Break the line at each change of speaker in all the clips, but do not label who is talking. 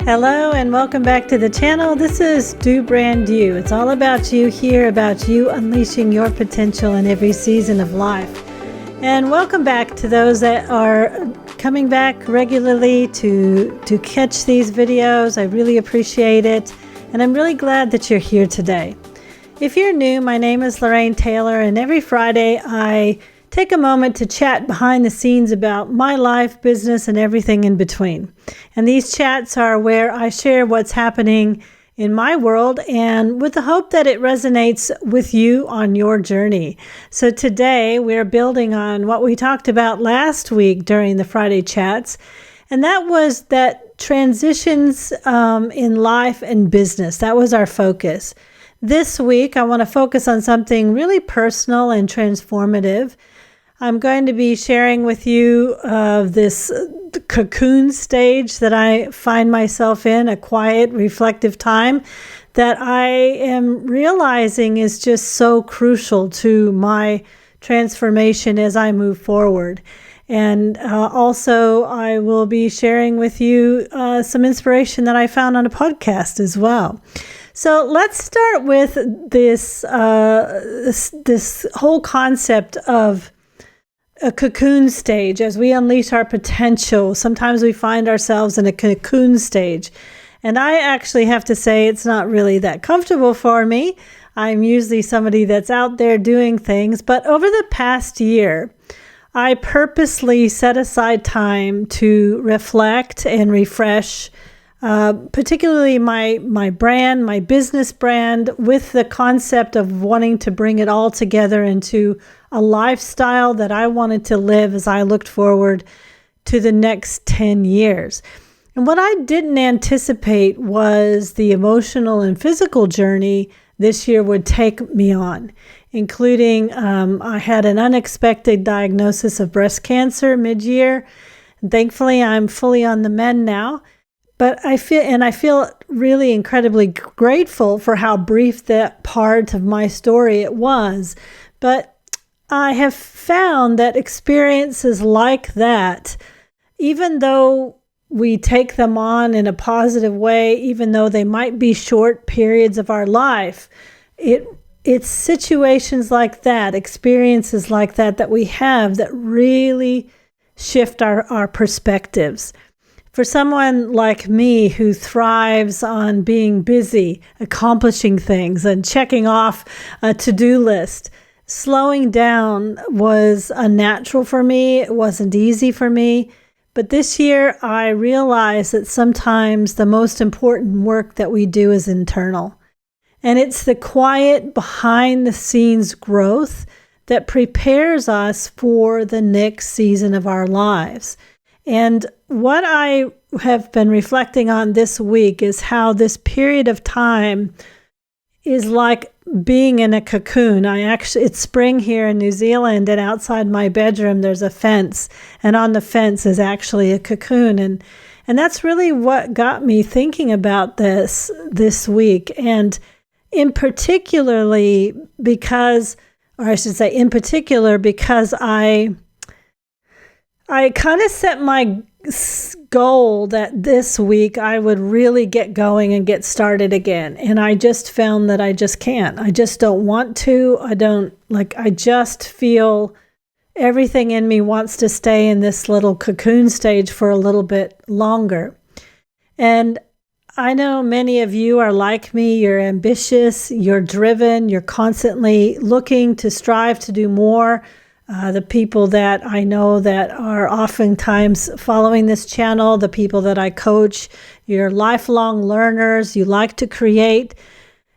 Hello and welcome back to the channel. This is Do Brand You. It's all about you here, about you unleashing your potential in every season of life. And welcome back to those that are coming back regularly to catch these videos. I really appreciate it. And I'm really glad that you're here today. If you're new, my name is Lorraine Taylor, and every Friday I take a moment to chat behind the scenes about my life, business, and everything in between. And these chats are where I share what's happening in my world and with the hope that it resonates with you on your journey. So today we're building on what we talked about last week during the Friday chats, and that was that transitions in life and business. That was our focus. This week I want to focus on something really personal and transformative. I'm going to be sharing with you this cocoon stage that I find myself in, a quiet, reflective time that I am realizing is just so crucial to my transformation as I move forward. And also I will be sharing with you some inspiration that I found on a podcast as well. So let's start with this whole concept of a cocoon stage. As we unleash our potential, sometimes we find ourselves in a cocoon stage. And I actually have to say it's not really that comfortable for me. I'm usually somebody that's out there doing things. But over the past year, I purposely set aside time to reflect and refresh, particularly my brand, my business brand, with the concept of wanting to bring it all together into a lifestyle that I wanted to live as I looked forward to the next 10 years. And what I didn't anticipate was the emotional and physical journey this year would take me on, including I had an unexpected diagnosis of breast cancer mid-year. Thankfully, I'm fully on the mend now. But I feel really incredibly grateful for how brief that part of my story it was. But I have found that experiences like that, even though we take them on in a positive way, even though they might be short periods of our life, it's situations like that, experiences like that we have that really shift our perspectives. For someone like me who thrives on being busy, accomplishing things, and checking off a to-do list, slowing down was unnatural for me. It wasn't easy for me. But this year, I realized that sometimes the most important work that we do is internal. And it's the quiet, behind-the-scenes growth that prepares us for the next season of our lives. And what I have been reflecting on this week is how this period of time is like being in a cocoon. It's spring here in New Zealand, and outside my bedroom there's a fence, and on the fence is actually a cocoon. And that's really what got me thinking about this week. And in particular because I kind of set my goal that this week I would really get going and get started again. And I just found that I just can't. I just don't want to. I just feel everything in me wants to stay in this little cocoon stage for a little bit longer. And I know many of you are like me. You're ambitious, you're driven, you're constantly looking to strive to do more. The people that I know that are oftentimes following this channel, the people that I coach, you're lifelong learners, you like to create.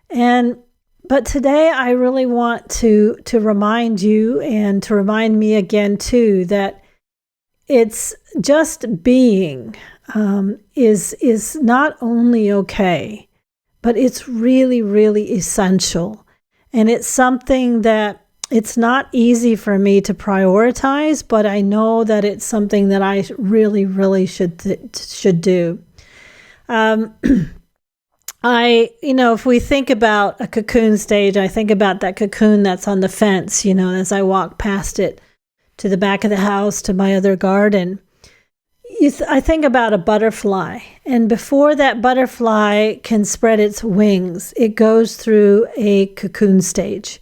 But today I really want to remind you, and to remind me again too, that it's just being is not only okay, but it's really, really essential. And it's something that it's not easy for me to prioritize, but I know that it's something that I really, really should do. If we think about a cocoon stage, I think about that cocoon that's on the fence, as I walk past it to the back of the house, to my other garden. I think about a butterfly, and before that butterfly can spread its wings, it goes through a cocoon stage,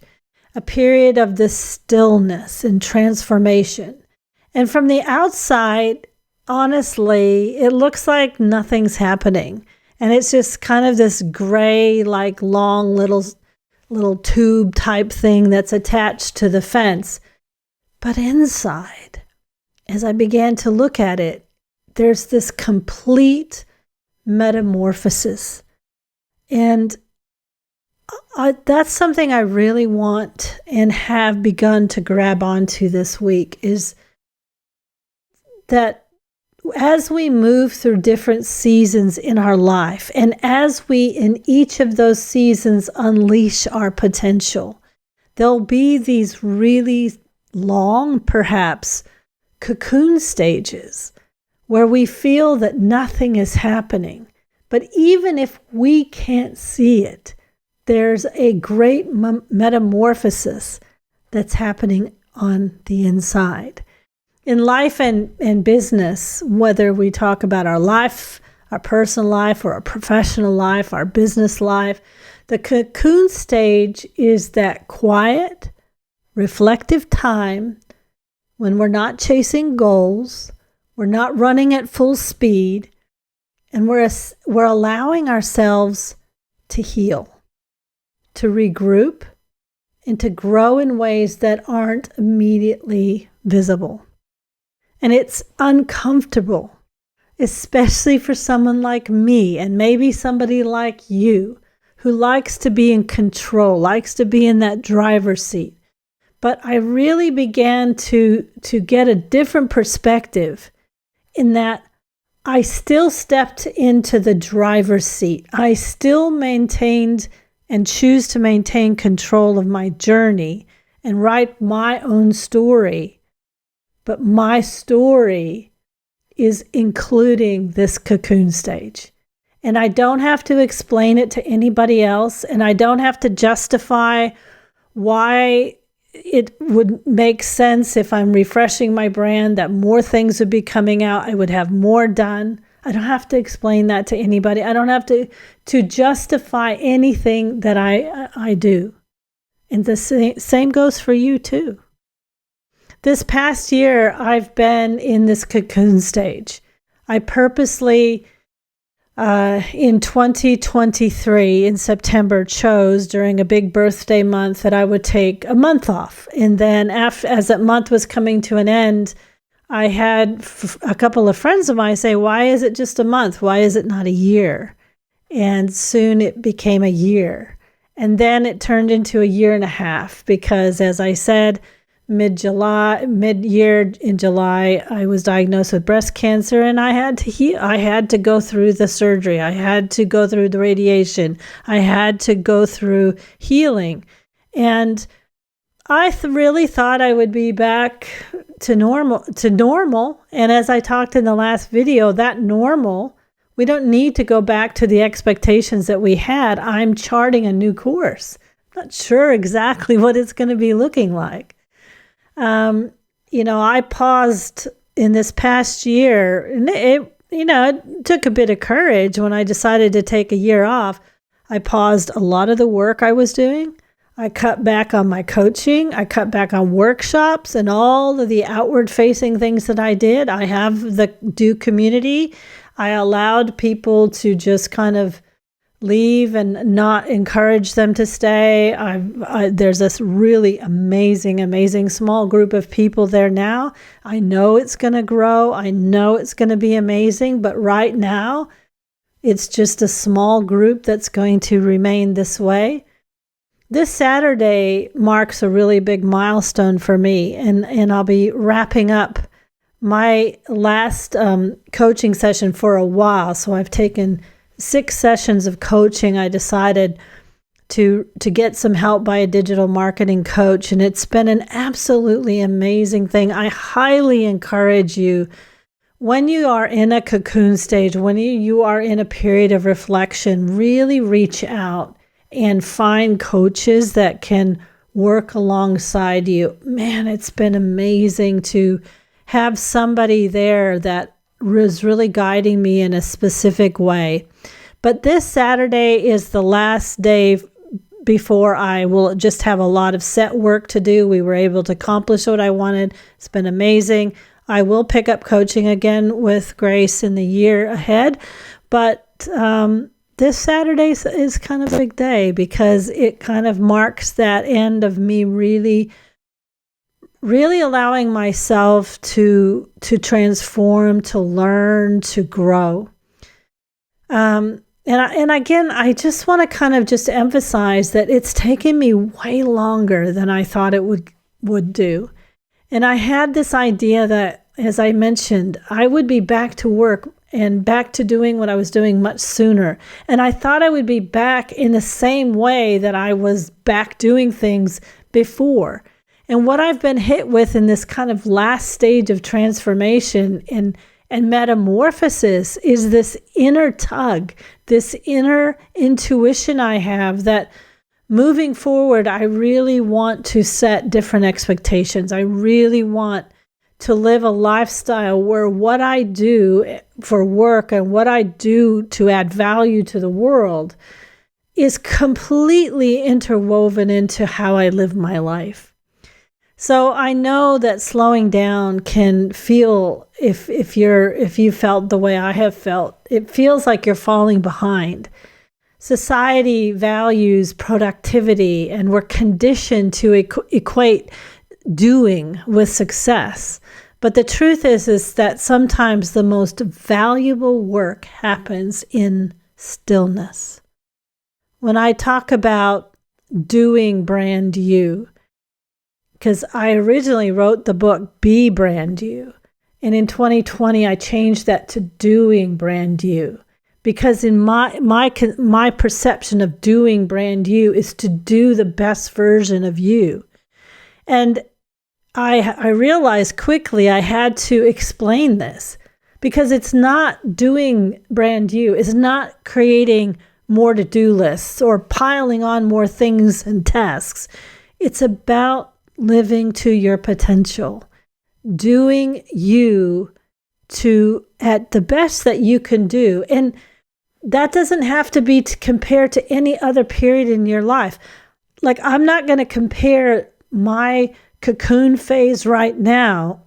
a period of this stillness and transformation. And from the outside, honestly, it looks like nothing's happening. And it's just kind of this gray, like long little tube type thing that's attached to the fence. But inside, as I began to look at it, there's this complete metamorphosis. And that's something I really want and have begun to grab onto this week, is that as we move through different seasons in our life, and as we in each of those seasons unleash our potential, there'll be these really long, perhaps, cocoon stages where we feel that nothing is happening. But even if we can't see it, there's a great metamorphosis that's happening on the inside. In life and business, whether we talk about our life, our personal life, or our professional life, our business life, the cocoon stage is that quiet, reflective time when we're not chasing goals, we're not running at full speed, and we're allowing ourselves to heal, to regroup, and to grow in ways that aren't immediately visible. And it's uncomfortable, especially for someone like me, and maybe somebody like you, who likes to be in control, likes to be in that driver's seat. But I really began to get a different perspective in that I still stepped into the driver's seat. I still maintained and choose to maintain control of my journey and write my own story. But my story is including this cocoon stage. And I don't have to explain it to anybody else, and I don't have to justify why it would make sense if I'm refreshing my brand, that more things would be coming out, I would have more done. I don't have to explain that to anybody. I don't have to justify anything that I do. And the same goes for you too. This past year, I've been in this cocoon stage. I purposely, in 2023, in September, chose during a big birthday month that I would take a month off. And then as that month was coming to an end, I had a couple of friends of mine say, why is it just a month? Why is it not a year? And soon it became a year. And then it turned into a year and a half because, as I said, mid-year in July, I was diagnosed with breast cancer, and I had to heal. I had to go through the surgery. I had to go through the radiation. I had to go through healing. And I really thought I would be back to normal. And as I talked in the last video, that normal, we don't need to go back to the expectations that we had. I'm charting a new course. I'm not sure exactly what it's going to be looking like. I paused in this past year, and it took a bit of courage when I decided to take a year off. I paused a lot of the work I was doing. I cut back on my coaching. I cut back on workshops and all of the outward facing things that I did. I have the Do community. I allowed people to just kind of leave and not encourage them to stay. There's this really amazing small group of people there now. I know it's going to grow. I know it's going to be amazing. But right now, it's just a small group that's going to remain this way. This Saturday marks a really big milestone for me, and I'll be wrapping up my last coaching session for a while. So I've taken 6 sessions of coaching. I decided to get some help by a digital marketing coach, and it's been an absolutely amazing thing. I highly encourage you, when you are in a cocoon stage, when you are in a period of reflection, really reach out and find coaches that can work alongside you. Man, it's been amazing to have somebody there that was really guiding me in a specific way. But this Saturday is the last day before I will just have a lot of set work to do. We were able to accomplish what I wanted. It's been amazing. I will pick up coaching again with Grace in the year ahead. But this Saturday is kind of a big day because it kind of marks that end of me really allowing myself to transform, to learn, to grow. And again, I just want to kind of just emphasize that it's taken me way longer than I thought it would do. And I had this idea that, as I mentioned, I would be back to work and back to doing what I was doing much sooner. And I thought I would be back in the same way that I was back doing things before. And what I've been hit with in this kind of last stage of transformation and metamorphosis is this inner tug, this inner intuition I have that moving forward, I really want to set different expectations. I really want to live a lifestyle where what I do for work and what I do to add value to the world is completely interwoven into how I live my life. So I know that slowing down can feel, if you felt the way I have felt, it feels like you're falling behind. Society values productivity, and we're conditioned to equate doing with success. But the truth is that sometimes the most valuable work happens in stillness. When I talk about doing brand you, because I originally wrote the book Be Brand You. And in 2020, I changed that to Doing Brand You. Because in my perception of doing brand you is to do the best version of you. And I realized quickly I had to explain this. Because it's not doing brand you. It's not creating more to-do lists or piling on more things and tasks. It's about living to your potential, doing you at the best that you can do. And that doesn't have to be compared to any other period in your life. Like, I'm not going to compare my cocoon phase right now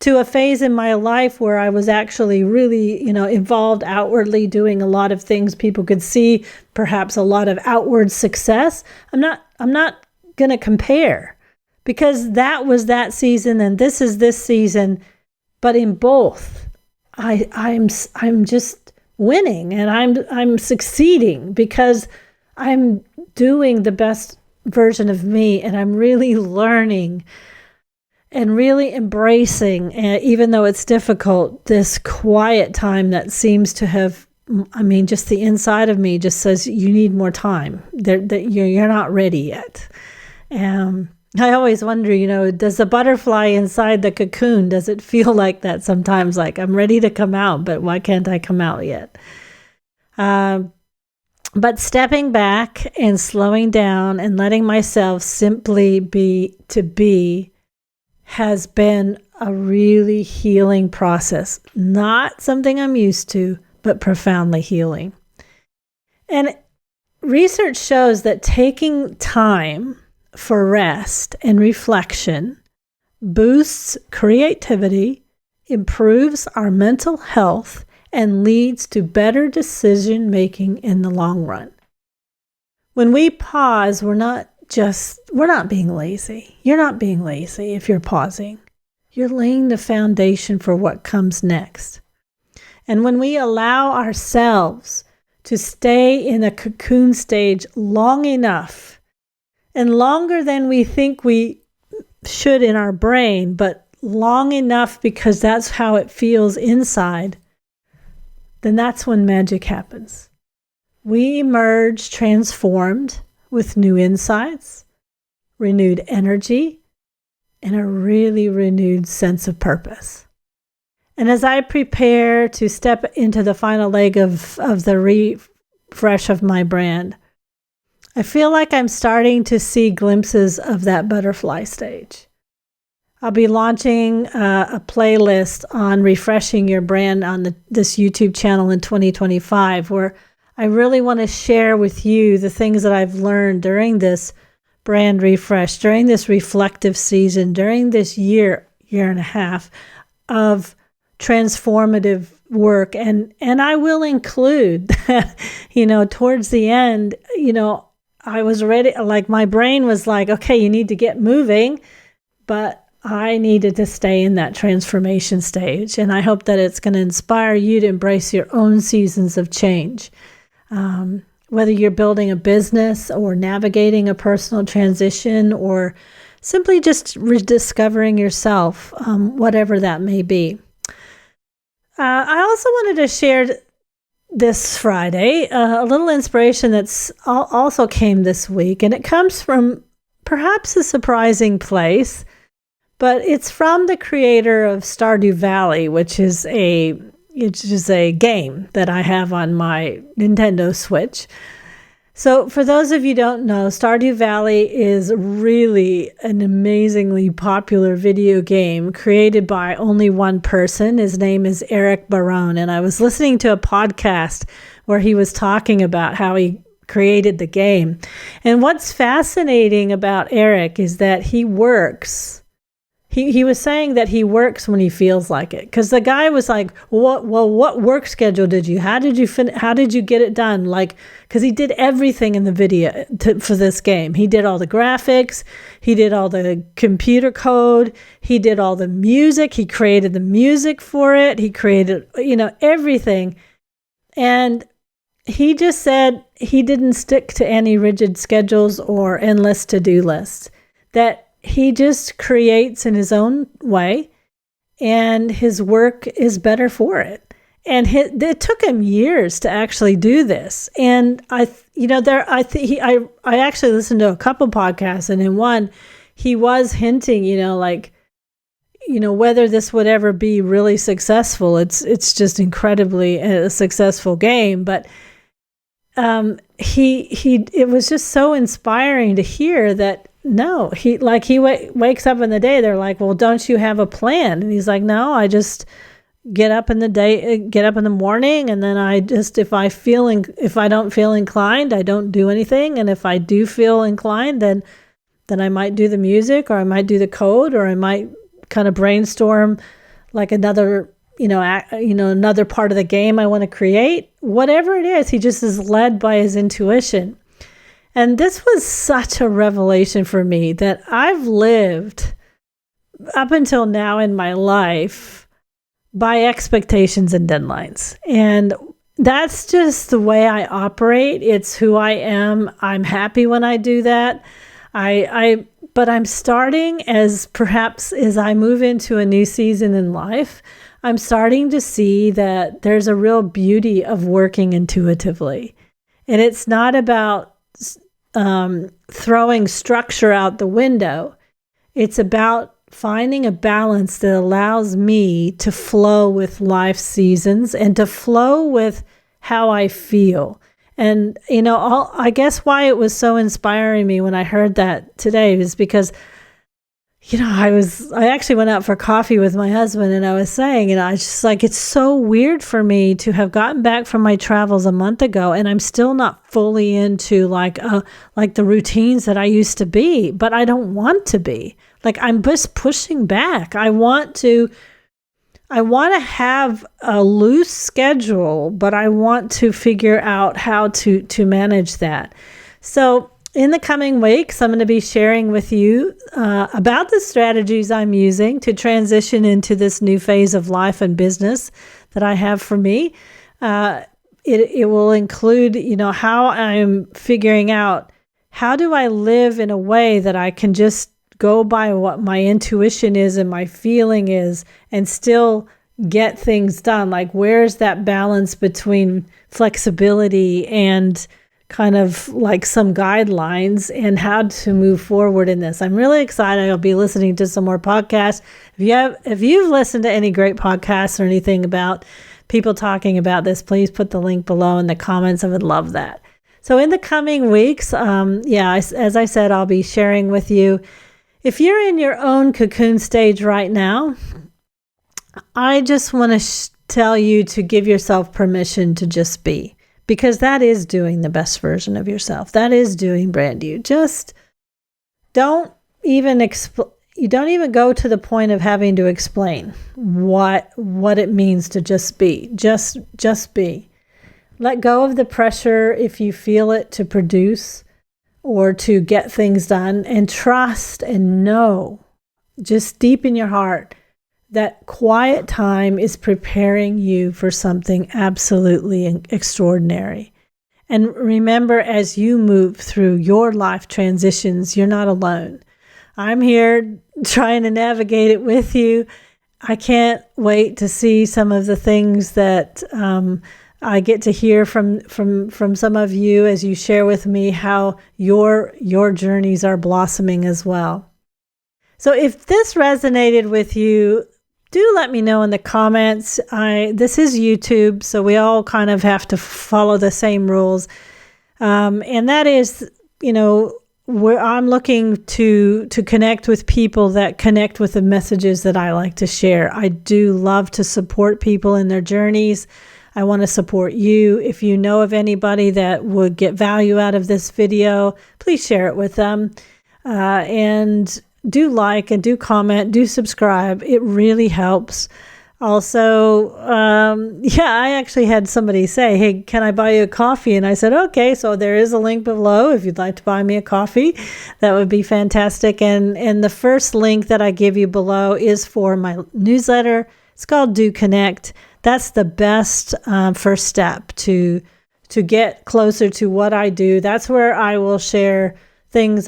to a phase in my life where I was actually really, involved outwardly, doing a lot of things people could see, perhaps a lot of outward success. I'm not going to compare. Because that was that season and this is this season, but in both, I'm just winning and I'm succeeding because I'm doing the best version of me and I'm really learning and really embracing, even though it's difficult, this quiet time that seems to have, just the inside of me just says you need more time. That you're not ready yet. I always wonder, does the butterfly inside the cocoon, does it feel like that sometimes? Like, I'm ready to come out, but why can't I come out yet? But stepping back and slowing down and letting myself simply be has been a really healing process. Not something I'm used to, but profoundly healing. And research shows that taking time for rest and reflection boosts creativity, improves our mental health, and leads to better decision making in the long run. When we pause, we're not being lazy. You're not being lazy if you're pausing. You're laying the foundation for what comes next. And when we allow ourselves to stay in a cocoon stage long enough, and longer than we think we should in our brain, but long enough because that's how it feels inside, then that's when magic happens. We emerge transformed with new insights, renewed energy, and a really renewed sense of purpose. And as I prepare to step into the final leg of the refresh of my brand, I feel like I'm starting to see glimpses of that butterfly stage. I'll be launching a playlist on refreshing your brand on this YouTube channel in 2025, where I really want to share with you the things that I've learned during this brand refresh, during this reflective season, during this year and a half of transformative work. And I will include that, towards the end, I was ready, like my brain was like, okay, you need to get moving, but I needed to stay in that transformation stage. And I hope that it's going to inspire you to embrace your own seasons of change. Whether you're building a business or navigating a personal transition or simply just rediscovering yourself, whatever that may be. I also wanted to share this Friday a little inspiration that's also came this week, and it comes from perhaps a surprising place, but it's from the creator of Stardew Valley, which is a game that I have on my Nintendo Switch. So for those of you who don't know, Stardew Valley is really an amazingly popular video game created by only one person. His name is Eric Barone, and I was listening to a podcast where he was talking about how he created the game. And what's fascinating about Eric is that he works. He was saying that he works when he feels like it, because the guy was like, what work schedule did you? How did you get it done? Like, because he did everything in the video for this game. He did all the graphics. He did all the computer code. He did all the music. He created the music for it. He created, everything. And he just said he didn't stick to any rigid schedules or endless to-do lists, that he just creates in his own way, and his work is better for it. And it took him years to actually do this. And I actually listened to a couple podcasts, and in one, he was hinting, whether this would ever be really successful. It's just incredibly a successful game, but it was just so inspiring to hear that. No, he wakes up in the day. They're like, well, don't you have a plan? And he's like, no, I just get up in the morning. And then I just, if I don't feel inclined, I don't do anything. And if I do feel inclined, then I might do the music, or I might do the code, or I might kind of brainstorm like another, another part of the game I want to create. Whatever it is, he just is led by his intuition. And this was such a revelation for me, that I've lived up until now in my life by expectations and deadlines. And that's just the way I operate. It's who I am. I'm happy when I do that. But I'm starting, as I move into a new season in life, I'm starting to see that there's a real beauty of working intuitively. And it's not about throwing structure out the window. It's about finding a balance that allows me to flow with life seasons and to flow with how I feel. And, I guess why it was so inspiring me when I heard that today is because, I actually went out for coffee with my husband, and I was saying, I just like, it's so weird for me to have gotten back from my travels a month ago, and I'm still not fully into like the routines that I used to be, but I don't want to be. Like, I'm just pushing back. I want to have a loose schedule, but I want to figure out how to manage that. So in the coming weeks, I'm going to be sharing with you about the strategies I'm using to transition into this new phase of life and business that I have for me. It will include, how I'm figuring out, how do I live in a way that I can just go by what my intuition is and my feeling is and still get things done? Like, where's that balance between flexibility and kind of like some guidelines and how to move forward in this? I'm really excited. I'll be listening to some more podcasts. If you've listened to any great podcasts or anything about people talking about this, please put the link below in the comments. I would love that. So in the coming weeks, as I said, I'll be sharing with you. If you're in your own cocoon stage right now, I just want to tell you to give yourself permission to just be, because that is doing the best version of yourself. That is doing brand new. Just don't even you don't even go to the point of having to explain what it means to just be. Just be. Let go of the pressure, if you feel it, to produce or to get things done, and trust and know, just deep in your heart, that quiet time is preparing you for something absolutely extraordinary. And remember, as you move through your life transitions, you're not alone. I'm here trying to navigate it with you. I can't wait to see some of the things that I get to hear from some of you as you share with me how your journeys are blossoming as well. So if this resonated with you, do let me know in the comments. This is YouTube, so we all kind of have to follow the same rules. And that is, where I'm looking to connect with people that connect with the messages that I like to share. I do love to support people in their journeys. I want to support you. If you know of anybody that would get value out of this video, please share it with them. And do like and do comment, do subscribe. It really helps. Also, I actually had somebody say, hey, can I buy you a coffee? And I said, okay, so there is a link below if you'd like to buy me a coffee. That would be fantastic. And the first link that I give you below is for my newsletter. It's called Do Connect. That's the best first step to get closer to what I do. That's where I will share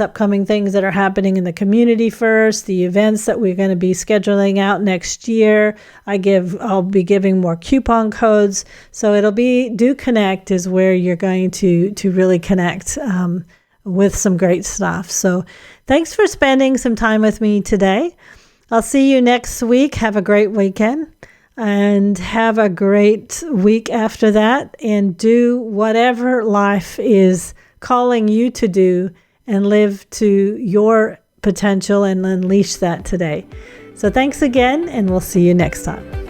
upcoming things that are happening in the community first, the events that we're going to be scheduling out next year. I'll be giving more coupon codes. So it'll be Do Connect is where you're going to really connect with some great stuff. So thanks for spending some time with me today. I'll see you next week. Have a great weekend and have a great week after that, and do whatever life is calling you to do, and live to your potential and unleash that today. So thanks again, and we'll see you next time.